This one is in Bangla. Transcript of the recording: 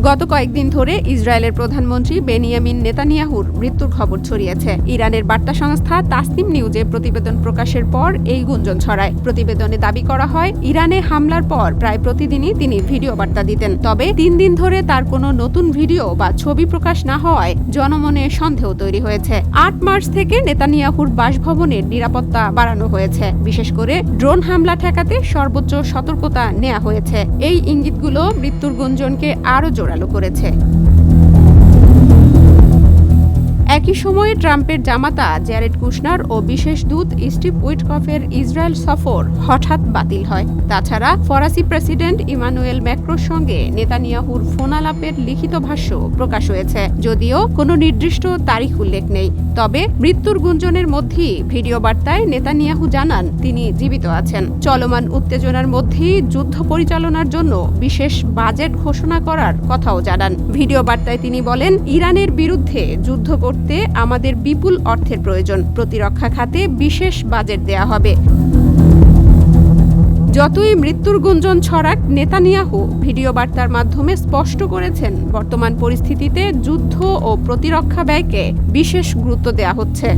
গত কয়েকদিন ধরে ইসরায়েলের প্রধানমন্ত্রী বেনিয়ামিন নেতানিয়াহুর মৃত্যুর খবর ছড়িয়েছে। ইরানের বার্তা সংস্থা তাসনিম নিউজে প্রতিবেদন প্রকাশের পর এই গুঞ্জন ছড়ায়। প্রতিবেদনে দাবি করা হয়, ইরানে হামলার পর প্রায় প্রতিদিনই তিনি ভিডিও বার্তা দিতেন। তবে 3 দিন ধরে তার কোনো নতুন ভিডিও বা ছবি প্রকাশ না হওয়ায় জনমনে সন্দেহ তৈরি হয়েছে। 8 মার্চ থেকে নেতানিয়াহুর বাসভবনের নিরাপত্তা বাড়ানো হয়েছে। বিশেষ করে ড্রোন হামলা ঠেকাতে সর্বোচ্চ সতর্কতা নেওয়া হয়েছে। এই ইঙ্গিতগুলো মৃত্যুর গুঞ্জনকে আরও জোরালো করেছে। একই সময়ে ট্রাম্পের জামাতা জ্যারেড কুশনার ও বিশেষ দূত স্টিভ উইটকফের ইসরায়েল সফর হঠাৎ বাতিল হয়। তাছাড়া ফরাসি প্রেসিডেন্ট ইমানুয়েল ম্যাক্রোর সঙ্গে নেতানিয়াহুর ফোনালাপের লিখিত ভাষ্য প্রকাশ হয়েছে, যদিও কোনো নির্দিষ্ট তারিখ উল্লেখ নেই। তবে মৃত্যুর গুঞ্জনের মধ্যেই ভিডিও বার্তায় নেতানিয়াহু জানান তিনি জীবিত আছেন। চলমান উত্তেজনার মধ্যেই যুদ্ধ পরিচালনার জন্য বিশেষ বাজেট ঘোষণা করার কথাও জানান। ভিডিও বার্তায় তিনি বলেন, ইরানের বিরুদ্ধে যুদ্ধ করতে আমাদের বিপুল অর্থের প্রয়োজন। প্রতিরক্ষা খাতে বিশেষ বাজেট দেয়া হবে। যতই মৃত্যুর গুঞ্জন ছড়াক, নেতানিয়াহু ভিডিও বার্তার মাধ্যমে স্পষ্ট করেছেন, বর্তমান পরিস্থিতিতে যুদ্ধ ও প্রতিরক্ষা ব্যয়কে বিশেষ গুরুত্ব দেয়া হচ্ছে।